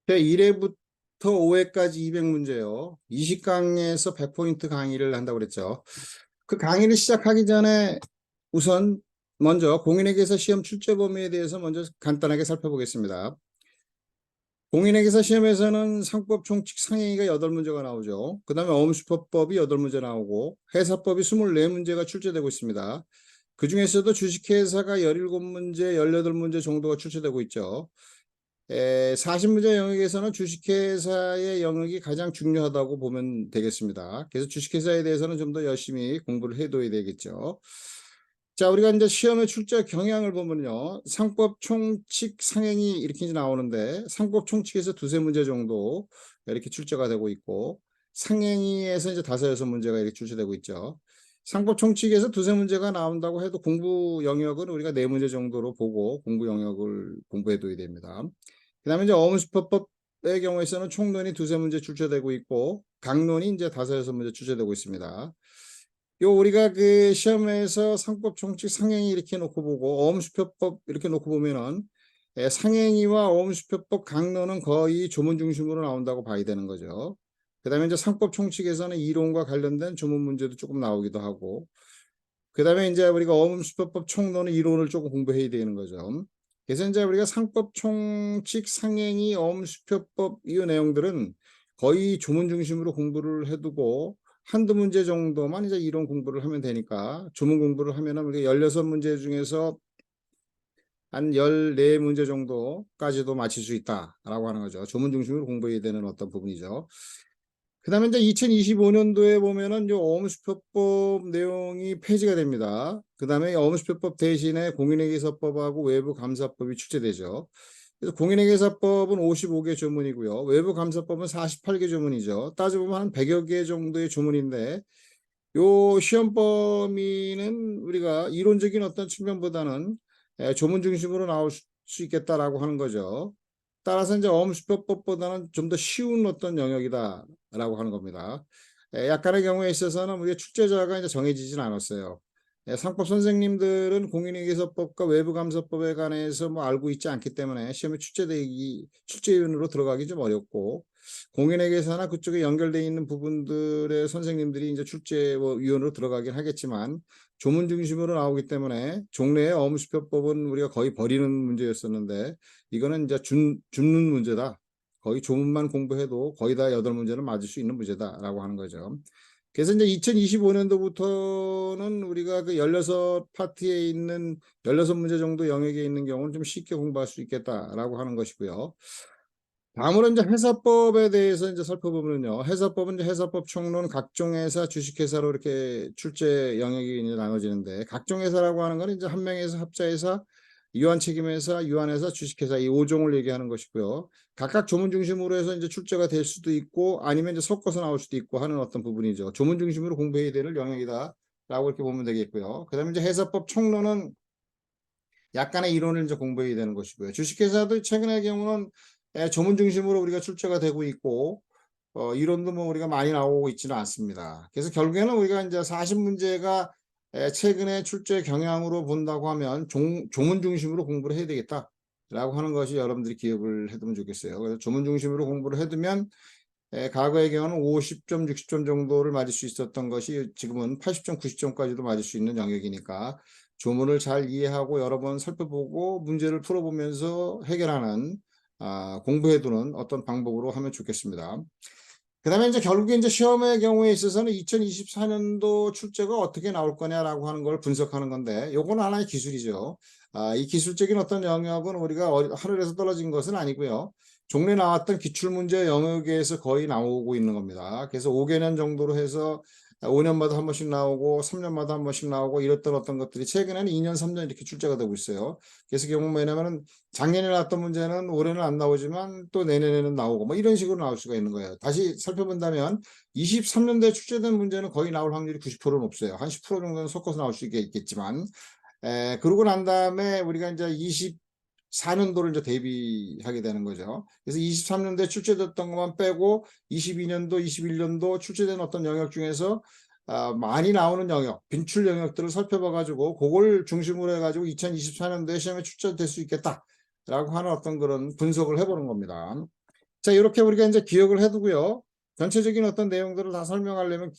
제1회부터 5회까지 200문제요. 20강에서 100포인트 강의를 한다고 그랬죠. 그 강의를 시작하기 전에 우선 먼저 공인회계사 시험 출제 범위에 대해서 먼저 간단하게 살펴보겠습니다. 공인회계사 시험에서는 상법 총칙 상행위가 8문제가 나오죠. 그 다음에 어음수표법이 8문제 나오고 회사법이 24문제가 출제되고 있습니다. 그 중에서도 주식회사가 17문제, 18문제 정도가 출제되고 있죠. 40문제 영역에서는 주식회사의 영역이 가장 중요하다고 보면 되겠습니다. 그래서 주식회사에 대해서는 좀 더 열심히 공부를 해둬야 되겠죠. 자, 우리가 이제 시험의 출제 경향을 보면요. 상법 총칙 상행이 이렇게 이제 나오는데, 상법 총칙에서 2-3문제 정도 이렇게 출제가 되고 있고, 상행위에서 이제 5-6문제가 이렇게 출제되고 있죠. 상법 총칙에서 2-3문제가 나온다고 해도 공부 영역은 우리가 4문제 정도로 보고 공부 영역을 공부해둬야 됩니다. 그 다음에 이제 어음수표법의 경우에서는 총론이 2-3문제 출제되고 있고, 강론이 이제 5-6문제 출제되고 있습니다. 우리가 그 시험에서 상법 총칙 상행위 이렇게 놓고 보고 어음수표법 이렇게 놓고 보면은 상행위와 어음수표법 강론은 거의 조문 중심으로 나온다고 봐야 되는 거죠. 그 다음에 이제 상법 총칙에서는 이론과 관련된 조문 문제도 조금 나오기도 하고, 그 다음에 이제 우리가 어음수표법 총론은 이론을 조금 공부해야 되는 거죠. 그래서 이제 우리가 상법 총칙 상행위 어음수표법 이 내용들은 거의 조문 중심으로 공부를 해두고 한두 문제 정도만 이제 이론 공부를 하면 되니까, 조문 공부를 하면은 우리가 16문제 중에서 한 14문제 정도까지도 맞힐 수 있다라고 하는 거죠. 조문 중심으로 공부해야 되는 어떤 부분이죠. 그 다음에 이제 2025년도에 보면은 어음수표법 내용이 폐지가 됩니다. 그 다음에 어음수표법 대신에 공인회계사법하고 외부감사법이 출제되죠. 그래서 공인회계사법은 55개 조문이고요. 외부감사법은 48개 조문이죠. 따져보면 한 100여 개 정도의 조문인데, 요 시험 범위는 우리가 이론적인 어떤 측면보다는 조문 중심으로 나올 수 있겠다라고 하는 거죠. 따라서 이제 어음수표법보다는 좀 더 쉬운 어떤 영역이다라고 하는 겁니다. 약간의 경우에 있어서는 우리가 출제자가 이제 정해지진 않았어요. 상법 선생님들은 공인회계사법과 외부감사법에 관해서 뭐 알고 있지 않기 때문에 시험에 출제위원으로 들어가기 좀 어렵고, 공인회계사나 그쪽에 연결되어 있는 부분들의 선생님들이 이제 출제위원으로 들어가긴 하겠지만 조문 중심으로 나오기 때문에 종래의 어음수표법은 우리가 거의 버리는 문제였었는데, 이거는 이제 줍는 문제다. 거의 조문만 공부해도 거의 다 8문제는 맞을 수 있는 문제다라고 하는 거죠. 그래서 이제 2025년도부터는 우리가 그 16파트에 있는 16문제 정도 영역에 있는 경우는 좀 쉽게 공부할 수 있겠다라고 하는 것이고요. 다음으로 이제 회사법에 대해서 이제 살펴보면요. 회사법은 이제 회사법 총론 각종 회사, 주식회사로 이렇게 출제 영역이 이제 나눠지는데, 각종 회사라고 하는 건 이제 한 명회사, 합자회사, 유한책임회사, 유한회사, 주식회사 이 5종을 얘기하는 것이고요. 각각 조문 중심으로 해서 이제 출제가 될 수도 있고 아니면 이제 섞어서 나올 수도 있고 하는 어떤 부분이죠. 조문 중심으로 공부해야 되는 영역이다라고 이렇게 보면 되겠고요. 그다음에 이제 회사법 총론은 약간의 이론을 이제 공부해야 되는 것이고요. 주식회사도 최근의 경우는 조문 중심으로 우리가 출제가 되고 있고, 이론도 뭐 우리가 많이 나오고 있지는 않습니다. 그래서 결국에는 우리가 이제 40문제가 최근에 출제 경향으로 본다고 하면 조문 중심으로 공부를 해야 되겠다라고 하는 것이 여러분들이 기억을 해두면 좋겠어요. 그래서 조문 중심으로 공부를 해두면 과거의 경우는 50점, 60점 정도를 맞을 수 있었던 것이 지금은 80점, 90점까지도 맞을 수 있는 영역이니까 조문을 잘 이해하고 여러 번 살펴보고 문제를 풀어보면서 해결하는, 공부해두는 어떤 방법으로 하면 좋겠습니다. 그 다음에 이제 결국에 이제 시험의 경우에 있어서는 2024년도 출제가 어떻게 나올 거냐라고 하는 걸 분석하는 건데, 요거는 하나의 기술이죠. 이 기술적인 어떤 영역은 우리가 하늘에서 떨어진 것은 아니고요. 종래 나왔던 기출문제 영역에서 거의 나오고 있는 겁니다. 그래서 5개년 정도로 해서 5년마다 한 번씩 나오고 3년마다 한 번씩 나오고 이랬던 어떤 것들이 최근에는 2년, 3년 이렇게 출제가 되고 있어요. 그래서 경우 뭐냐면은 작년에 나왔던 문제는 올해는 안 나오지만 또 내년에는 나오고 뭐 이런 식으로 나올 수가 있는 거예요. 다시 살펴본다면 23년도에 출제된 문제는 거의 나올 확률이 90%는 없어요. 한 10% 정도는 섞어서 나올 수 있겠지만, 그러고 난 다음에 우리가 이제 24년도를 이제 대비하게 되는 거죠. 그래서 23년도에 출제됐던 것만 빼고 22년도, 21년도 출제된 어떤 영역 중에서 많이 나오는 영역, 빈출 영역들을 살펴봐가지고 그걸 중심으로 해가지고 2024년도에 시험에 출제될 수 있겠다라고 하는 어떤 그런 분석을 해보는 겁니다. 자, 이렇게 우리가 이제 기억을 해두고요. 전체적인 어떤 내용들을 다 설명하려면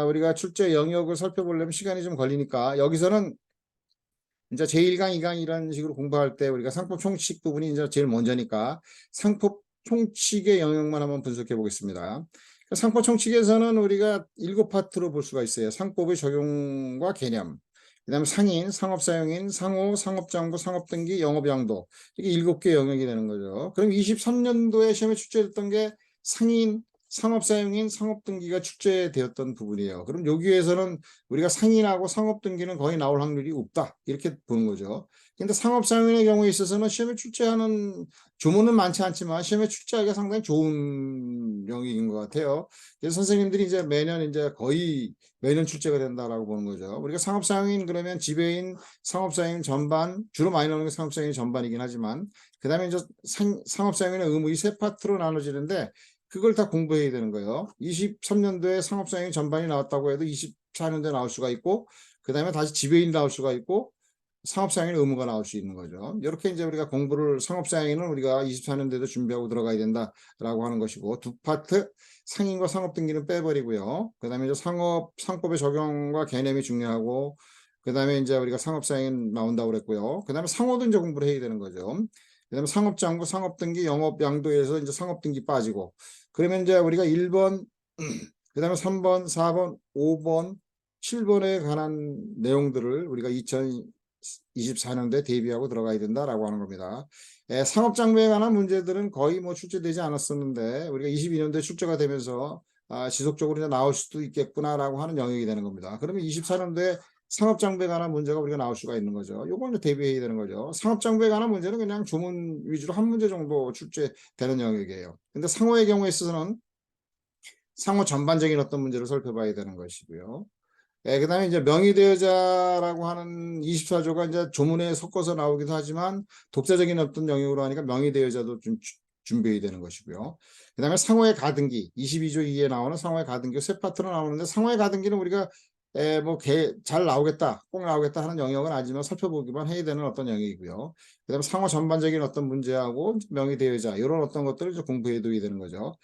우리가 출제 영역을 살펴보려면 시간이 좀 걸리니까 여기서는 이제 제1강, 2강 이런 식으로 공부할 때 우리가 상법 총칙 부분이 이제 제일 먼저니까 상법 총칙의 영역만 한번 분석해 보겠습니다. 상법 총칙에서는 우리가 7파트로 볼 수가 있어요. 상법의 적용과 개념, 그다음에 상인, 상업사용인, 상호, 상업장부, 상업등기, 영업양도, 이게 7개 영역이 되는 거죠. 그럼 23년도에 시험에 출제됐던 게 상인, 상업사용인, 상업등기가 출제되었던 부분이에요. 그럼 여기에서는 우리가 상인하고 상업등기는 거의 나올 확률이 없다, 이렇게 보는 거죠. 근데 상업사용인의 경우에 있어서는 시험에 출제하는 조문은 많지 않지만 시험에 출제하기가 상당히 좋은 영역인 것 같아요. 그래서 선생님들이 이제 매년 이제 거의 매년 출제가 된다라고 보는 거죠. 우리가 상업사용인 그러면 지배인, 상업사용인 전반, 주로 많이 나오는 게 상업사용인 전반이긴 하지만 그 다음에 이제 상업사용인의 의무 이 세 파트로 나눠지는데 그걸 다 공부해야 되는 거예요. 23년도에 상업사용인 전반이 나왔다고 해도 24년도에 나올 수가 있고 그 다음에 다시 지배인이 나올 수가 있고 상업사용인 의무가 나올 수 있는 거죠. 이렇게 이제 우리가 공부를 상업사용인은 우리가 24년도에도 준비하고 들어가야 된다라고 하는 것이고 두 파트 상인과 상업등기는 빼버리고요. 그 다음에 이제 상법의 적용과 개념이 중요하고 그 다음에 이제 우리가 상업사용인 나온다고 그랬고요. 그 다음에 상호도 이제 공부를 해야 되는 거죠. 그 다음에 상업장부, 상업등기, 영업양도에서 이제 상업등기 빠지고 그러면 이제 우리가 1번, 그 다음에 3번, 4번, 5번, 7번에 관한 내용들을 우리가 2024년도에 대비하고 들어가야 된다라고 하는 겁니다. 상업장부에 관한 문제들은 거의 뭐 출제되지 않았었는데 우리가 22년도에 출제가 되면서 지속적으로 이제 나올 수도 있겠구나라고 하는 영역이 되는 겁니다. 그러면 24년도에 상업장부에 관한 문제가 우리가 나올 수가 있는 거죠. 요걸 이제 대비해야 되는 거죠. 상업장부에 관한 문제는 그냥 조문 위주로 한 문제 정도 출제되는 영역이에요. 근데 상호의 경우에 있어서는 상호 전반적인 어떤 문제를 살펴봐야 되는 것이고요. 그 다음에 이제 명의대여자라고 하는 24조가 이제 조문에 섞어서 나오기도 하지만 독자적인 어떤 영역으로 하니까 명의대여자도 좀 준비해야 되는 것이고요. 그 다음에 상호의 가등기 22조 2에 나오는 상호의 가등기 세 파트로 나오는데 상호의 가등기는 우리가 잘 나오겠다, 꼭 나오겠다 하는 영역은 아니지만 살펴보기만 해야 되는 어떤 영역이고요. 그 다음에 상호 전반적인 어떤 문제하고 명의대여자 이런 어떤 것들을 이제 공부해둬야 되는 거죠.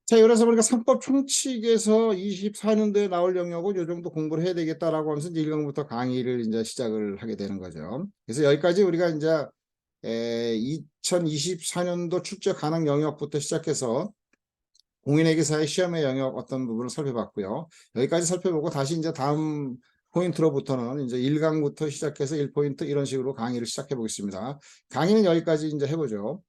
자, 그래서 우리가 상법 총칙에서 24년도에 나올 영역은 이 정도 공부를 해야 되겠다라고 하면서 이제 1강부터 강의를 이제 시작을 하게 되는 거죠. 그래서 여기까지 우리가 이제 2024년도 출제 가능 영역부터 시작해서 공인회계사의 시험의 영역 어떤 부분을 살펴봤고요. 여기까지 살펴보고 다시 이제 다음 포인트로부터는 이제 1강부터 시작해서 1포인트 이런 식으로 강의를 시작해 보겠습니다. 강의는 여기까지 이제 해보죠.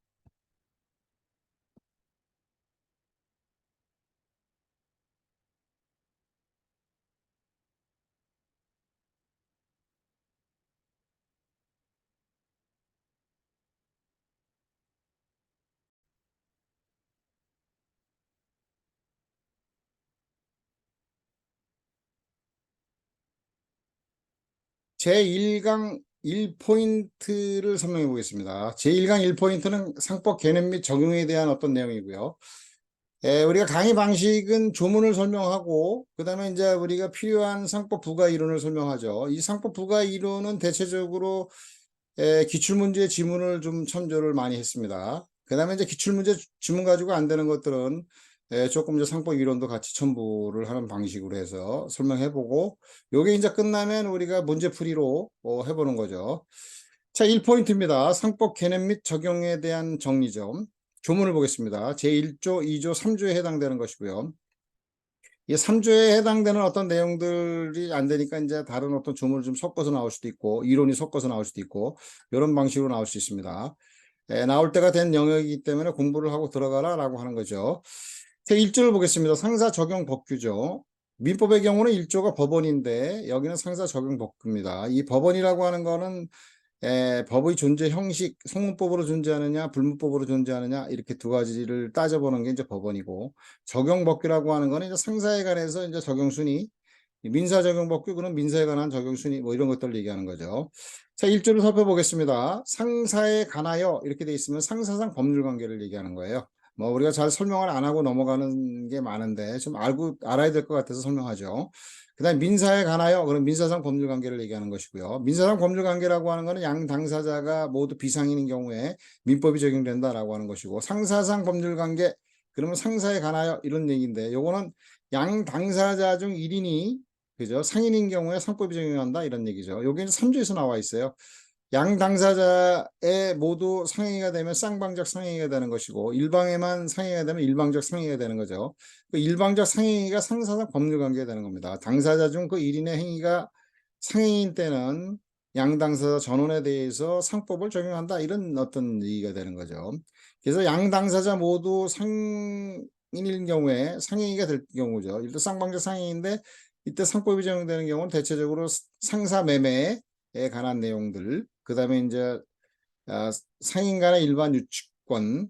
제1강 1포인트를 설명해 보겠습니다. 제1강 1포인트는 상법 개념 및 적용에 대한 어떤 내용이고요. 우리가 강의 방식은 조문을 설명하고 그 다음에 이제 우리가 필요한 상법 부가 이론을 설명하죠. 이 상법 부가 이론은 대체적으로 기출문제 지문을 좀 첨부를 많이 했습니다. 그 다음에 이제 기출문제 지문 가지고 안 되는 것들은 조금 이제 상법 이론도 같이 첨부를 하는 방식으로 해서 설명해보고 요게 이제 끝나면 우리가 문제풀이로 해보는 거죠. 자, 1포인트입니다. 상법 개념 및 적용에 대한 정리점. 조문을 보겠습니다. 제1조, 2조, 3조에 해당되는 것이고요. 이 3조에 해당되는 어떤 내용들이 안 되니까 이제 다른 어떤 조문을 좀 섞어서 나올 수도 있고 이론이 섞어서 나올 수도 있고 이런 방식으로 나올 수 있습니다. 나올 때가 된 영역이기 때문에 공부를 하고 들어가라 라고 하는 거죠. 제1조를 보겠습니다. 상사 적용 법규죠. 민법의 경우는 1조가 법원인데 여기는 상사 적용 법규입니다. 이 법원이라고 하는 거는 법의 존재 형식, 성문법으로 존재하느냐, 불문법으로 존재하느냐, 이렇게 두 가지를 따져보는 게 이제 법원이고, 적용법규라고 하는 거는 이제 상사에 관해서 이제 적용순위, 민사적용법규, 그런 민사에 관한 적용순위, 뭐 이런 것들을 얘기하는 거죠. 자, 1조를 살펴보겠습니다. 상사에 관하여 이렇게 돼 있으면 상사상 법률관계를 얘기하는 거예요. 뭐 우리가 잘 설명을 안 하고 넘어가는 게 많은데 좀 알아야 될 것 같아서 설명하죠. 그다음에 민사에 관하여 그럼 민사상 법률 관계를 얘기하는 것이고요. 민사상 법률 관계라고 하는 것은 양 당사자가 모두 비상인인 경우에 민법이 적용된다라고 하는 것이고, 상사상 법률 관계 그러면 상사에 관하여 이런 얘기인데, 요거는 양 당사자 중 1인이 그죠? 상인인 경우에 상법이 적용한다 이런 얘기죠. 여기는 3조에서 나와 있어요. 양 당사자에 모두 상행위가 되면 쌍방적 상행위가 되는 것이고, 일방에만 상행위가 되면 일방적 상행위가 되는 거죠. 그 일방적 상행위가 상사상 법률 관계가 되는 겁니다. 당사자 중 그 1인의 행위가 상행인 때는 양 당사자 전원에 대해서 상법을 적용한다 이런 어떤 얘기가 되는 거죠. 그래서 양 당사자 모두 상인일 경우에 상행위가 될 경우죠. 일단 쌍방적 상행인데 이때 상법이 적용되는 경우는 대체적으로 상사 매매에 관한 내용들, 그 다음에 이제 상인 간의 일반 유축권,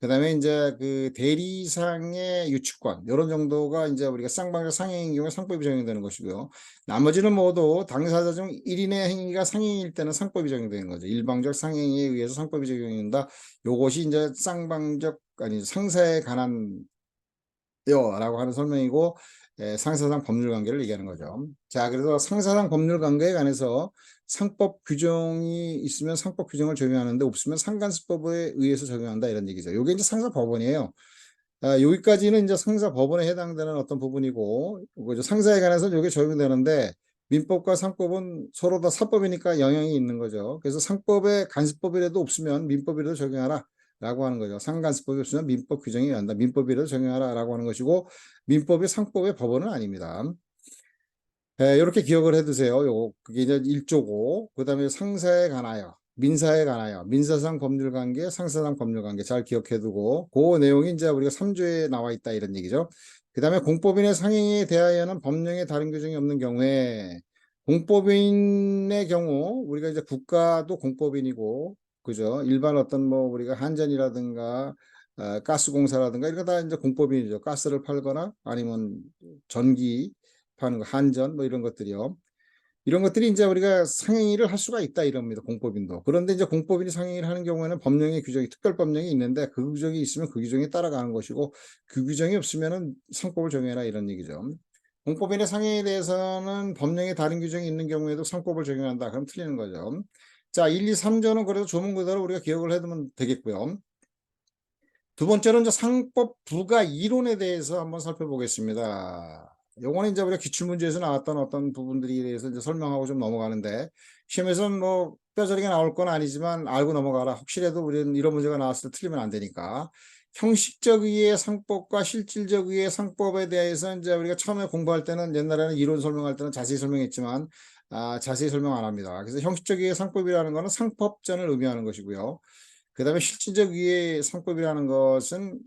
그 다음에 이제 그 대리상의 유축권, 이런 정도가 이제 우리가 쌍방적 상행인 경우에 상법이 적용되는 것이고요. 나머지는 모두 당사자 중 1인의 행위가 상행일 때는 상법이 적용되는 거죠. 일방적 상행에 의해서 상법이 적용된다. 요것이 이제 쌍방적 아니 상사에 관한 라고 하는 설명이고, 상사상 법률 관계를 얘기하는 거죠. 자, 그래서 상사상 법률 관계에 관해서 상법 규정이 있으면 상법 규정을 적용하는데 없으면 상간수법에 의해서 적용한다 이런 얘기죠. 이게 이제 상사법원이에요. 여기까지는 이제 상사법원에 해당되는 어떤 부분이고, 상사에 관해서는 이게 적용되는데 민법과 상법은 서로 다 사법이니까 영향이 있는 거죠. 그래서 상법에 간수법이라도 없으면 민법이라도 적용하라 라고 하는 거죠. 상간수법이 없으면 민법 규정이 한다. 민법이라도 적용하라 라고 하는 것이고, 민법이 상법의 법원은 아닙니다. 이렇게 기억을 해두세요. 그게 이제 1조고, 그 다음에 상사에 관하여, 민사에 관하여, 민사상 법률관계, 상사상 법률관계 잘 기억해두고, 그 내용이 이제 우리가 3조에 나와 있다 이런 얘기죠. 그 다음에 공법인의 상행에 대하여는 법령에 다른 규정이 없는 경우에, 공법인의 경우 우리가 이제 국가도 공법인이고, 그죠? 일반 어떤 뭐 우리가 한전이라든가 가스공사라든가 이런 거 다 이제 공법인이죠. 가스를 팔거나 아니면 전기 파는 거, 한전 뭐 이런 것들이요. 이런 것들이 이제 우리가 상행위를 할 수가 있다 이럽니다. 공법인도. 그런데 이제 공법인이 상행위를 하는 경우에는 법령의 규정이 특별법령이 있는데 그 규정이 있으면 그 규정에 따라가는 것이고, 그 규정이 없으면은 상법을 적용해라 이런 얘기죠. 공법인의 상행에 대해서는 법령에 다른 규정이 있는 경우에도 상법을 적용한다. 그럼 틀리는 거죠. 자, 1, 2, 3조는 그래도 조문 그대로 우리가 기억을 해두면 되겠고요. 두 번째로 이제 상법 부가 이론에 대해서 한번 살펴보겠습니다. 요거는 이제 우리가 기출문제에서 나왔던 어떤 부분들에 대해서 이제 설명하고 좀 넘어가는데, 시험에서는 뭐 뼈저리게 나올 건 아니지만 알고 넘어가라. 혹시라도 우리는 이런 문제가 나왔을 때 틀리면 안 되니까. 형식적 의의 상법과 실질적 의의 상법에 대해서 이제 우리가 처음에 공부할 때는 옛날에는 이론 설명할 때는 자세히 설명했지만 자세히 설명 안 합니다. 그래서 형식적 의의 상법이라는 것은 상법전을 의미하는 것이고요. 그 다음에 실질적 위의 상법이라는 것은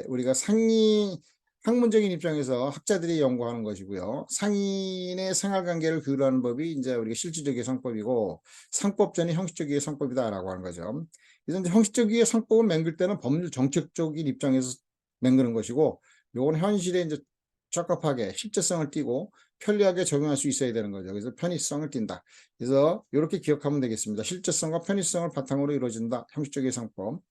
우리가 상위 학문적인 입장에서 학자들이 연구하는 것이고요. 상인의 생활관계를 규율하는 법이 이제 우리가 실질적 위의 상법이고, 상법전이 형식적 위의 상법이다라고 하는 거죠. 그래서 이제 형식적 위의 상법을 맹글 때는 법률 정책적인 입장에서 맹그는 것이고, 요건 현실에 이제 적합하게 실제성을 띠고 편리하게 적용할 수 있어야 되는 거죠. 그래서 편의성을 띈다. 그래서 이렇게 기억하면 되겠습니다. 실제성과 편의성을 바탕으로 이루어진다. 형식적 예상법.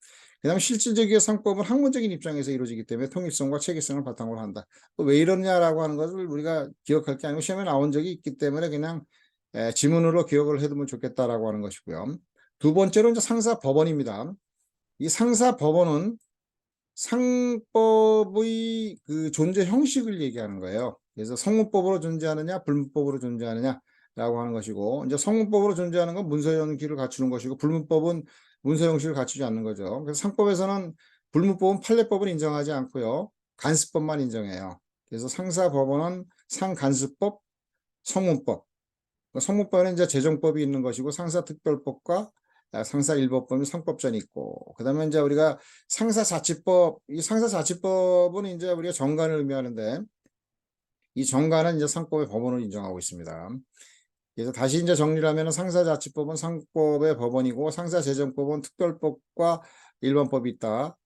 그 다음에 실질적 예상법은 학문적인 입장에서 이루어지기 때문에 통일성과 체계성을 바탕으로 한다. 왜 이러냐라고 하는 것을 우리가 기억할 게 아니고 시험에 나온 적이 있기 때문에 그냥 지문으로 기억을 해두면 좋겠다라고 하는 것이고요. 두 번째로 이제 상사법원입니다. 이 상사법원은 상법의 그 존재 형식을 얘기하는 거예요. 그래서 성문법으로 존재하느냐, 불문법으로 존재하느냐라고 하는 것이고, 이제 성문법으로 존재하는 건 문서 형식을 갖추는 것이고, 불문법은 문서 형식을 갖추지 않는 거죠. 그래서 상법에서는 불문법은 판례법을 인정하지 않고요, 간수법만 인정해요. 그래서 상사법원은 상간수법, 성문법. 성문법에는 이제 재정법이 있는 것이고, 상사특별법과 상사일법법이 상법전이 있고, 그 다음에 이제 우리가 상사자치법, 이 상사자치법은 이제 우리가 정관을 의미하는데, 이 정관은 이제 상법의 법원을 인정하고 있습니다. 그래서 다시 이제 정리를 하면 상사자치법은 상법의 법원이고, 상사재정법은 특별법과 일반법이 있다.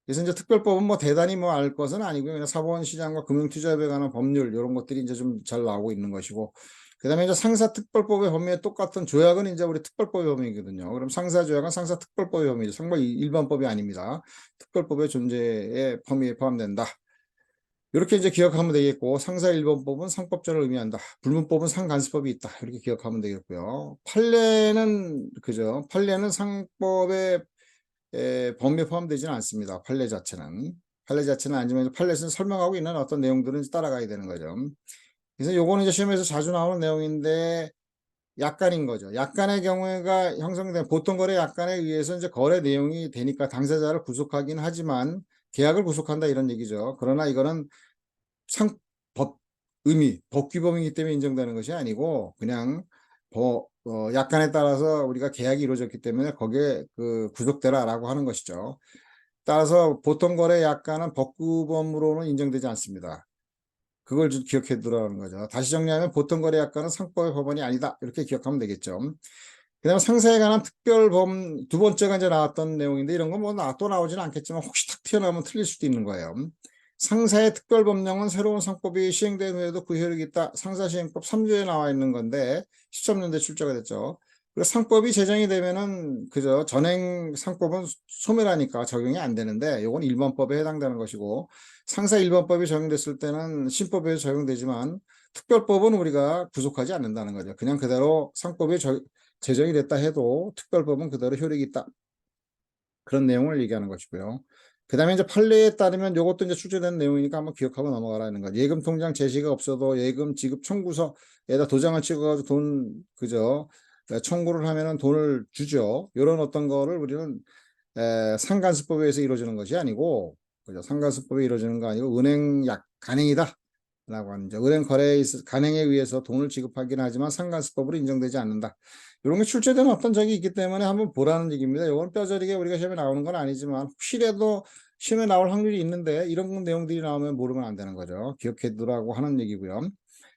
그래서 이제 특별법은 뭐 대단히 뭐 알 것은 아니고요. 그냥 사법시장과 금융투자협에 관한 법률, 이런 것들이 이제 좀 잘 나오고 있는 것이고, 그 그다음에 이제 상사특별법의 범위에 똑같은 조약은 이제 우리 특별법의 범위거든요. 그럼 상사조약은 상사특별법의 범위죠. 상법 일반법이 아닙니다. 특별법의 존재의 범위에 포함된다. 이렇게 이제 기억하면 되겠고, 상사 일반법은 상법전을 의미한다. 불문법은 상간수법이 있다. 이렇게 기억하면 되겠고요. 판례는 그죠? 판례는 상법의 범위에 포함되지는 않습니다. 판례 자체는 아니지만 판례에서 설명하고 있는 어떤 내용들은 따라가야 되는 거죠. 그래서 요거는 이제 시험에서 자주 나오는 내용인데 약관인 거죠. 약관의 경우가 형성된 보통 거래 약관에 의해서 이제 거래 내용이 되니까 당사자를 구속하긴 하지만 계약을 구속한다 이런 얘기죠. 그러나 이거는 법 의미, 법규범이기 때문에 인정되는 것이 아니고 그냥 약관에 따라서 우리가 계약이 이루어졌기 때문에 거기에 그 구속되라라고 하는 것이죠. 따라서 보통 거래 약관은 법규범으로는 인정되지 않습니다. 그걸 좀 기억해 두라는 거죠. 다시 정리하면 보통 거래 약관은 상법의 법원이 아니다. 이렇게 기억하면 되겠죠. 그다음에 상사에 관한 특별범 두 번째가 이제 나왔던 내용인데 이런 건 뭐 또 나오지는 않겠지만 혹시 탁 튀어나오면 틀릴 수도 있는 거예요. 상사의 특별법령은 새로운 상법이 시행된 후에도 그 효력이 있다. 상사시행법 3조에 나와 있는 건데 13년대 출제가 됐죠. 그리고 상법이 제정이 되면은 그저 전행 상법은 소멸하니까 적용이 안 되는데 요건 일반법에 해당되는 것이고 상사 일반법이 적용됐을 때는 신법에 적용되지만 특별법은 우리가 구속하지 않는다는 거죠. 그냥 그대로 상법이 제정이 됐다 해도 특별법은 그대로 효력이 있다. 그런 내용을 얘기하는 것이고요. 그 다음에 이제 판례에 따르면 이것도 이제 출제된 내용이니까 한번 기억하고 넘어가라는 거죠. 예금 통장 제시가 없어도 예금 지급 청구서에다 도장을 찍어가지고 그죠? 청구를 하면은 돈을 주죠. 이런 어떤 거를 우리는 상간수법에 의해서 이루어지는 것이 아니고, 그죠? 상간수법에 이루어지는 거 아니고 간행이다. 라고 하는 죠. 은행 거래에 간행에 의해서 돈을 지급하긴 하지만 상간수법으로 인정되지 않는다. 이런 게 출제된 어떤 적이 있기 때문에 한번 보라는 얘기입니다. 이건 뼈저리게 우리가 시험에 나오는 건 아니지만 혹시라도 시험에 나올 확률이 있는데 이런 내용들이 나오면 모르면 안 되는 거죠. 기억해 두라고 하는 얘기고요.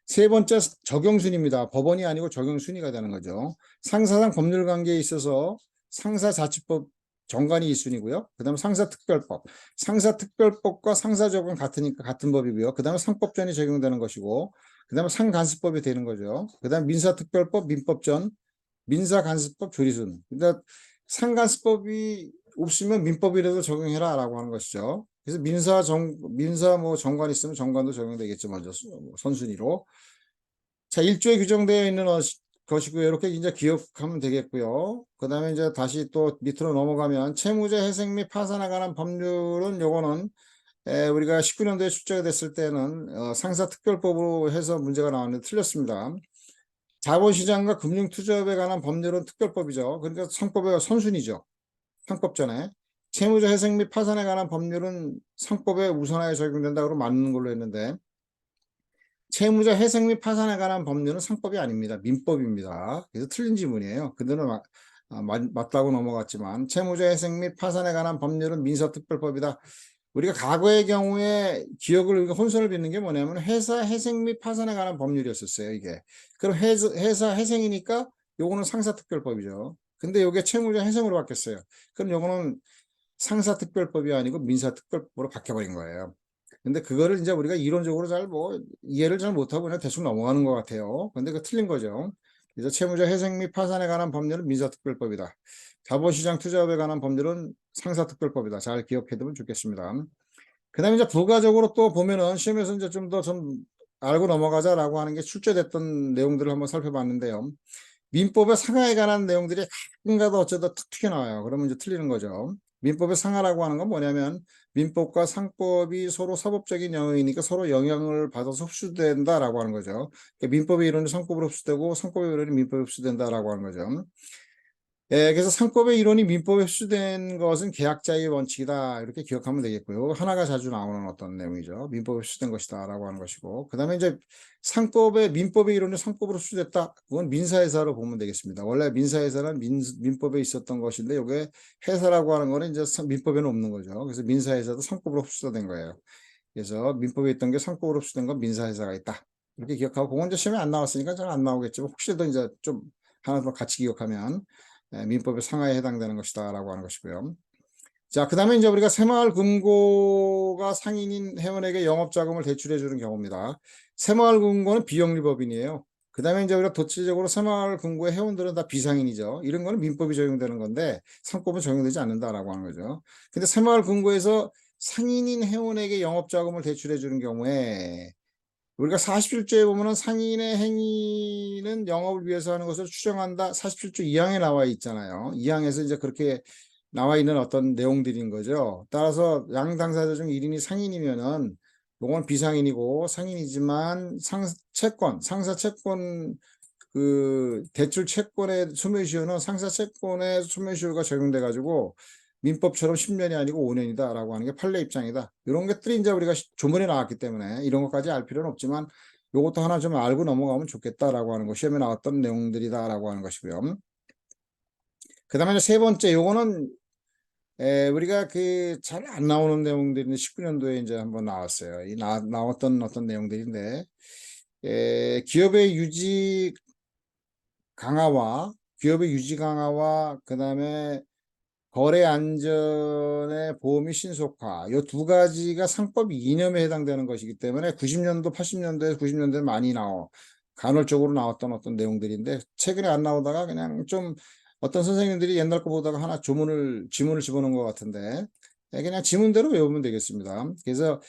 세 번째 적용순위입니다. 법원이 아니고 적용순위가 되는 거죠. 상사상 법률관계에 있어서 상사자치법 정관이 1순위고요. 그 다음에 상사특별법. 상사특별법과 상사적은 같으니까 같은 법이고요. 그 다음에 상법전이 적용되는 것이고, 그 다음에 상간수법이 되는 거죠. 그 다음에 민사특별법, 민법전, 민사간수법, 조리순. 그러니까 상간수법이 없으면 민법이라도 적용해라 라고 하는 것이죠. 그래서 민사 뭐 정관 있으면 정관도 적용되겠죠. 먼저 선순위로. 자, 1조에 규정되어 있는 것이고요. 이렇게 이제 기억하면 되겠고요. 그 다음에 이제 다시 또 밑으로 넘어가면 채무자 회생 및 파산에 관한 법률은 요거는 우리가 19년도에 출제가 됐을 때는 상사특별법으로 해서 문제가 나왔는데 틀렸습니다. 자본시장과 금융투자업에 관한 법률은 특별법이죠. 그러니까 상법의 선순위죠. 상법전에. 채무자 회생 및 파산에 관한 법률은 상법에 우선하에 적용된다고 맞는 걸로 했는데 채무자 회생 및 파산에 관한 법률은 상법이 아닙니다. 민법입니다. 그래서 틀린 지문이에요. 그들은 맞다고 넘어갔지만 채무자 회생 및 파산에 관한 법률은 민사특별법이다. 우리가 과거의 경우에 기억을 혼선을 빚는 게 뭐냐면 회사 회생 및 파산에 관한 법률이었었어요. 이게. 그럼 회사 회생이니까 요거는 상사특별법이죠. 근데 요게 채무자 회생으로 바뀌었어요. 그럼 요거는 상사특별법이 아니고 민사특별법으로 바뀌어버린 거예요. 근데 그거를 이제 우리가 이론적으로 잘 이해를 잘 못하고 그냥 대충 넘어가는 것 같아요. 근데 그 틀린 거죠. 그래서 채무자 회생 및 파산에 관한 법률은 민사특별법이다. 자본시장 투자업에 관한 법률은 상사특별법이다. 잘 기억해두면 좋겠습니다. 그 다음에 이제 부가적으로 또 보면은 시험에서 이제 좀 더 좀 알고 넘어가자라고 하는 게 출제됐던 내용들을 한번 살펴봤는데요. 민법의 상하에 관한 내용들이 가끔가다 어쩌다 툭 튀어나와요. 그러면 이제 틀리는 거죠. 민법의 상하라고 하는 건 뭐냐면 민법과 상법이 서로 사법적인 영역이니까 서로 영향을 받아서 흡수된다라고 하는 거죠. 그러니까 민법의 이론이 상법으로 흡수되고 상법의 이론이 민법에 흡수된다라고 하는 거죠. 그래서 상법의 이론이 민법에 흡수된 것은 계약자의 원칙이다. 이렇게 기억하면 되겠고요. 하나가 자주 나오는 어떤 내용이죠. 민법에 흡수된 것이다. 라고 하는 것이고. 그 다음에 이제 민법의 이론이 상법으로 흡수됐다. 그건 민사회사로 보면 되겠습니다. 원래 민사회사는 민법에 있었던 것인데, 이게 회사라고 하는 거는 이제 민법에는 없는 거죠. 그래서 민사회사도 상법으로 흡수가 된 거예요. 그래서 민법에 있던 게 상법으로 흡수된 건 민사회사가 있다. 이렇게 기억하고, 그건 이제 시험에 안 나왔으니까 잘 안 나오겠지만, 혹시라도 이제 좀 하나 더 같이 기억하면 민법의 상하에 해당되는 것이다 라고 하는 것이고요. 자, 그 다음에 이제 우리가 새마을금고가 상인인 회원에게 영업자금을 대출해 주는 경우입니다. 새마을금고는 비영리법인이에요. 그 다음에 이제 우리가 도치적으로 새마을 금고의 회원들은 다 비상인이죠. 이런 거는 민법이 적용되는 건데 상법은 적용되지 않는다라고 하는 거죠. 근데 새마을 금고에서 상인인 회원에게 영업자금을 대출해 주는 경우에 우리가 47조에 보면은 상인의 행위는 영업을 위해서 하는 것을 추정한다. 47조 2항에 나와 있잖아요. 2항에서 이제 그렇게 나와 있는 어떤 내용들인 거죠. 따라서 양 당사자 중 1인이 상인이면은 요건 비상인이고 상인이지만 상사 채권 그 대출 채권의 소멸시효는 상사 채권의 소멸시효가 적용돼 가지고 민법처럼 10년이 아니고 5년이다라고 하는 게 판례 입장이다. 이런 것들이 이제 우리가 조문에 나왔기 때문에 이런 것까지 알 필요는 없지만 이것도 하나 좀 알고 넘어가면 좋겠다라고 하는 거 시험에 나왔던 내용들이다라고 하는 것이고요. 그 다음에 세 번째 요거는 우리가 그 잘 안 나오는 내용들인데 19년도에 이제 한번 나왔어요. 나왔던 어떤 내용들인데 기업의 유지 강화와 그 다음에 거래 안전의 보험이 신속화 이 두 가지가 상법 이념에 해당되는 것이기 때문에 90년도 80년도에 90년대에 많이 간헐적으로 나왔던 어떤 내용들인데 최근에 안 나오다가 그냥 좀 어떤 선생님들이 옛날 거 보다가 하나 지문을 집어넣은 것 같은데 그냥 지문대로 외우면 되겠습니다. 그래서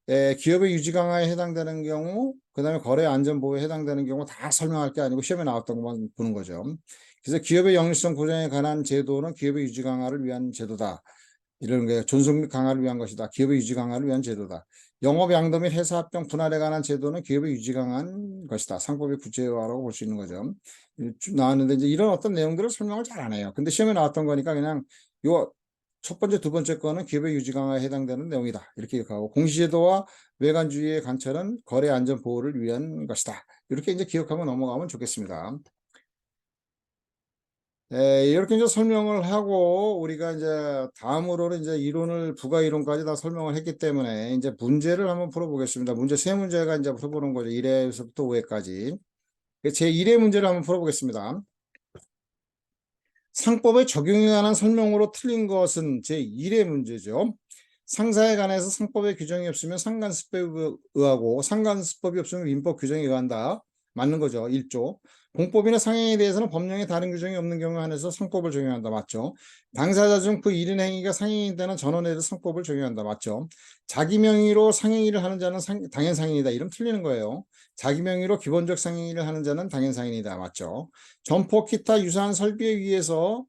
기업의 유지 강화에 해당되는 경우, 그 다음에 거래 안전 보호에 해당되는 경우 다 설명할 게 아니고 시험에 나왔던 것만 보는 거죠. 그래서 기업의 영리성 보장에 관한 제도는 기업의 유지 강화를 위한 제도다. 이런 게 존속 및 강화를 위한 것이다. 기업의 유지 강화를 위한 제도다. 영업 양도 및 회사 합병 분할에 관한 제도는 기업의 유지 강화한 것이다. 상법의 구체화라고 볼 수 있는 거죠. 쭉 나왔는데 이제 이런 어떤 내용들을 설명을 잘 안 해요. 근데 시험에 나왔던 거니까 그냥 요 첫 번째, 두 번째 거는 기업의 유지 강화에 해당되는 내용이다. 이렇게 기억하고 공시제도와 외관주의의 관철은 거래 안전 보호를 위한 것이다. 이렇게 이제 기억하고 넘어가면 좋겠습니다. 이렇게 이제 설명을 하고 우리가 이제 다음으로는 이제 이론을 부가 이론까지 다 설명을 했기 때문에 이제 문제를 한번 풀어보겠습니다. 문제 세 문제가 이제 풀어보는 거죠. 1회에서부터 5회까지. 제 1회 문제를 한번 풀어보겠습니다. 상법의 적용에 관한 설명으로 틀린 것은 제 1회 문제죠. 상사에 관해서 상법의 규정이 없으면 상관습법에 의하고 상관습법이 없으면 민법 규정에 의한다. 맞는 거죠. 1조. 공법이나 상행에 대해서는 법령에 다른 규정이 없는 경우에 한해서 상법을 적용한다. 맞죠. 당사자 중 그 1인 행위가 상행이 되는 전원에 대해서 상법을 적용한다. 맞죠. 자기 명의로 상행위를 하는 자는 당연 상인이다. 이러면 틀리는 거예요. 자기 명의로 기본적 상행위를 하는 자는 당연 상인이다. 맞죠. 점포 기타 유사한 설비에 의해서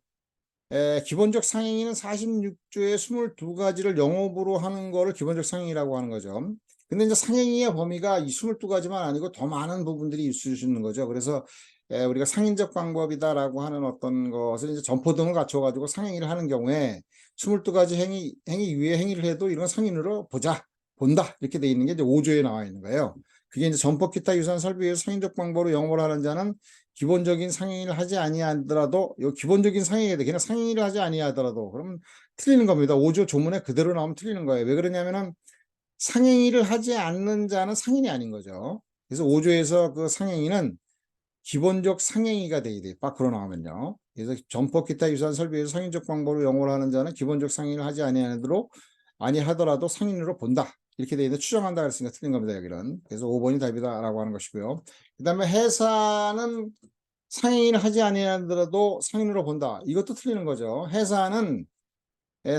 기본적 상행위는 46조의 22가지를 영업으로 하는 거를 기본적 상행위라고 하는 거죠. 근데 이제 상행위의 범위가 이 22가지만 아니고 더 많은 부분들이 있을 수 있는 거죠. 그래서 우리가 상인적 방법이다라고 하는 어떤 것을 이제 점포 등을 갖춰가지고 상행위를 하는 경우에 22가지 행위 위에 행위를 해도 이런 상인으로 본다. 이렇게 돼 있는 게 이제 5조에 나와 있는 거예요. 그게 이제 점포 기타 유사한 설비에서 상인적 방법으로 영업을 하는 자는 기본적인 상행위를 하지 아니하더라도 요 기본적인 상행위에 대해 그냥 상행위를 하지 아니하더라도 그러면 틀리는 겁니다. 5조 조문에 그대로 나오면 틀리는 거예요. 왜 그러냐면은 상행위를 하지 않는 자는 상인이 아닌 거죠. 그래서 5조에서 그 상행위는 기본적 상행위가 돼야 돼요. 밖으로 나오면요. 그래서 점포 기타 유사한 설비에서 상인적 방법으로 영업을 하는 자는 기본적 상행위를 하지 아니하더라도 상인으로 본다. 이렇게 돼 있는데 추정한다 그랬으니까 틀린 겁니다. 여기는. 그래서 5번이 답이다라고 하는 것이고요. 그 다음에 회사는 상행위를 하지 아니하더라도 상인으로 본다. 이것도 틀리는 거죠. 회사는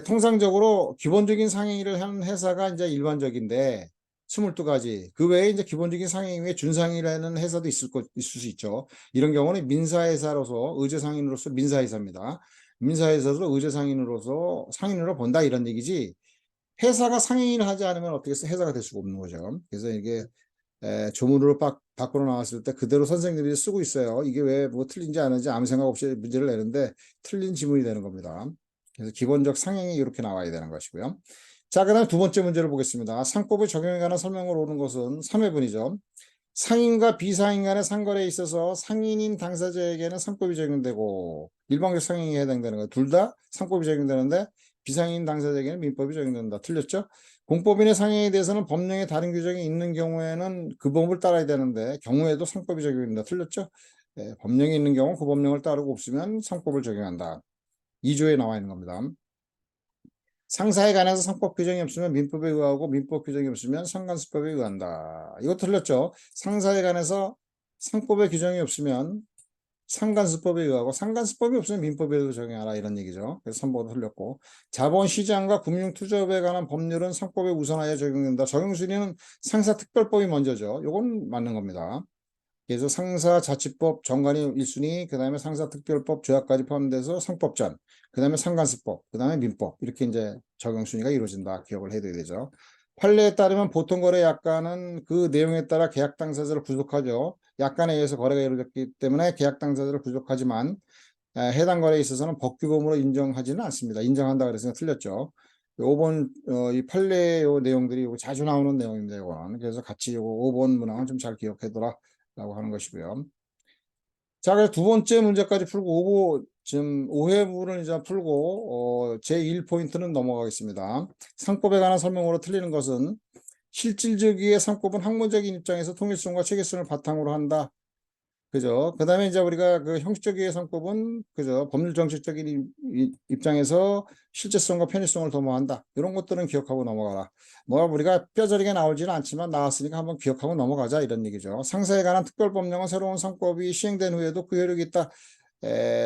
통상적으로 기본적인 상행위를 하는 회사가 이제 일반적인데 22가지. 그 외에 이제 기본적인 상행위에 준상이라는 회사도 있을 수 있죠. 이런 경우는 민사회사로서 의제상인으로서 민사회사입니다. 민사회사로 의제상인으로서 상인으로 본다 이런 얘기지. 회사가 상행위를 하지 않으면 어떻게 해서 회사가 될 수가 없는 거죠. 그래서 이게 조문으로 밖으로 나왔을 때 그대로 선생님들이 쓰고 있어요. 이게 왜 뭐 틀린지 아는지 아무 생각 없이 문제를 내는데 틀린 지문이 되는 겁니다. 그래서 기본적 상행이 이렇게 나와야 되는 것이고요. 자, 그 다음 두 번째 문제를 보겠습니다. 상법의 적용에 관한 설명을 오는 것은 3회분이죠. 상인과 비상인 간의 상거래에 있어서 상인인 당사자에게는 상법이 적용되고 일방적 상행에 해당되는 거 둘 다 상법이 적용되는데 비상인 당사자에게는 민법이 적용된다. 틀렸죠? 공법인의 상행에 대해서는 법령에 다른 규정이 있는 경우에는 그 법을 따라야 되는데 경우에도 상법이 적용된다. 틀렸죠? 법령이 있는 경우 그 법령을 따르고 없으면 상법을 적용한다. 2조에 나와 있는 겁니다. 상사에 관해서 상법 규정이 없으면 민법에 의하고 민법 규정이 없으면 상관습법에 의한다. 이거 틀렸죠? 상사에 관해서 상법에 규정이 없으면 상간수법에 의하고 상간수법이 없으면 민법에도 적용하라 이런 얘기죠. 그래서 3번도 틀렸고 자본시장과 금융투자업에 관한 법률은 상법에 우선하여 적용된다. 적용순위는 상사특별법이 먼저죠. 요건 맞는 겁니다. 그래서 상사자치법 정관이 1순위, 그 다음에 상사특별법 조약까지 포함돼서 상법전, 그 다음에 상간수법, 그 다음에 민법 이렇게 이제 적용순위가 이루어진다. 기억을 해둬야 되죠. 판례에 따르면 보통거래 약관은 그 내용에 따라 계약 당사자를 구속하죠. 약관에 의해서 거래가 이루어졌기 때문에 계약 당사자를 구속하지만 해당 거래에 있어서는 법규범으로 인정하지는 않습니다. 인정한다 그래서 틀렸죠. 5번 이 판례 요 내용들이 자주 나오는 내용입니다. 이거는. 그래서 같이 요거 5번 문항은 좀 잘 기억해둬라 라고 하는 것이고요. 자, 그래서 두 번째 문제까지 풀고 지금 5회 부분을 이제 풀고 제1포인트는 넘어가겠습니다. 상법에 관한 설명으로 틀리는 것은 실질적이의 상법은 학문적인 입장에서 통일성과 체계성을 바탕으로 한다. 그죠? 그 다음에 이제 우리가 그 형식적이의 상법은 그죠? 법률 정책적인 입장에서 실제성과 편의성을 도모한다. 이런 것들은 기억하고 넘어가라. 뭐 우리가 뼈저리게 나오지는 않지만 나왔으니까 한번 기억하고 넘어가자 이런 얘기죠. 상사에 관한 특별법령은 새로운 상법이 시행된 후에도 그 효력이 있다.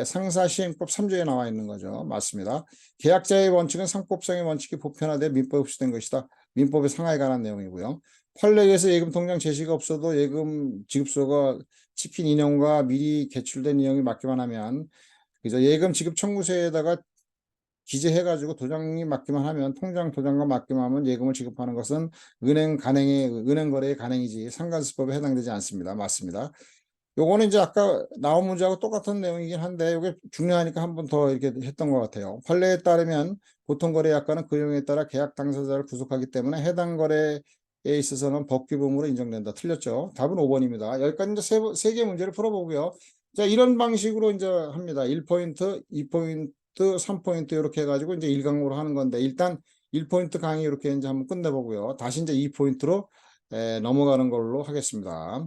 상사시행법 3조에 나와 있는 거죠. 맞습니다. 계약자의 원칙은 상법상의 원칙이 보편화돼 민법에 흡수된 것이다. 민법의 상하에 관한 내용이고요. 판례에서 예금 통장 제시가 없어도 예금 지급소가 찍힌 인형과 미리 개출된 인형이 맞기만 하면 그죠? 예금 지급 청구서에다가 기재해가지고 도장이 맞기만 하면 통장 도장과 맞기만 하면 예금을 지급하는 것은 은행 거래의 간행이지 상간수법에 해당되지 않습니다. 맞습니다. 요거는 이제 아까 나온 문제하고 똑같은 내용이긴 한데 이게 중요하니까 한 번 더 이렇게 했던 것 같아요. 판례에 따르면 보통거래약관은 그 내용에 따라 계약 당사자를 구속하기 때문에 해당 거래에 있어서는 법규범으로 인정된다. 틀렸죠. 답은 5번입니다. 여기까지 이제 세 개 문제를 풀어보고요. 자, 이런 방식으로 이제 합니다. 1포인트, 2포인트, 3포인트 이렇게 해가지고 이제 1강으로 하는 건데 일단 1포인트 강의 이렇게 이제 한번 끝내보고요. 다시 이제 2포인트로 넘어가는 걸로 하겠습니다.